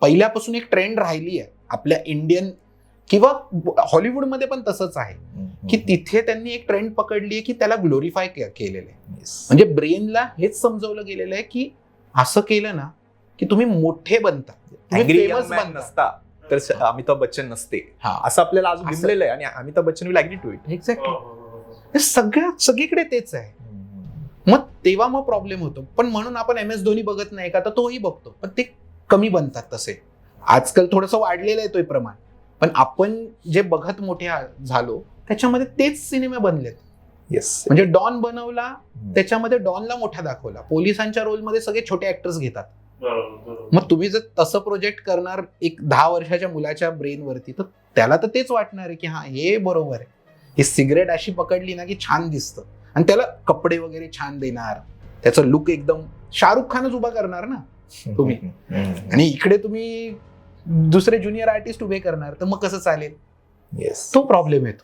पहिल्यापासून एक ट्रेंड राहिली आहे आपल्या इंडियन किंवा हॉलिवूडमध्ये पण तसंच आहे की तिथे त्यांनी एक ट्रेंड पकडली आहे की त्याला ग्लोरिफाय केलेलं आहे. म्हणजे ब्रेनला हेच समजवलं गेलेलं आहे की असं केलं ना की तुम्ही मोठे बनता, फेमस नसता तर अमिताभ बच्चन नसते, असं आपल्याला आज बिंबलेलं आहे आणि Amitabh Bachchan will agree to it. Exactly. सगळीकडे तेच आहे. मग तेव्हा मग प्रॉब्लेम होतो. पण म्हणून आपण MS धोनी बघत नाही का, तर तोही बघतो, पण ते कमी बनतात तसे. आजकाल थोडंसं वाढलेलं आहे तो प्रमाण, पण आपण जे बघत मोठे झालो त्याच्यामध्ये तेच सिनेमे बनलेत. येस. म्हणजे डॉन बनवला, त्याच्यामध्ये डॉनला मोठा दाखवला, पोलिसांच्या रोलमध्ये सगळे छोटे ऍक्टर्स घेतात. मग तुम्ही जर तसं प्रोजेक्ट करणार एक 10 वर्षाच्या मुलाच्या ब्रेन वरती, तर त्याला तर तेच वाटणार आहे की हा हे बरोबर आहे. ही सिगरेट अशी पकडली ना की छान दिसतं आणि त्याला कपडे वगैरे छान देणार, त्याचं लुक एकदम शाहरुख खानच उभा करणार ना तुम्ही. आणि इकडे तुम्ही दुसरे ज्युनियर आर्टिस्ट उभे करणार, तर मग कसं चालेल? येस. तो प्रॉब्लेम येतो.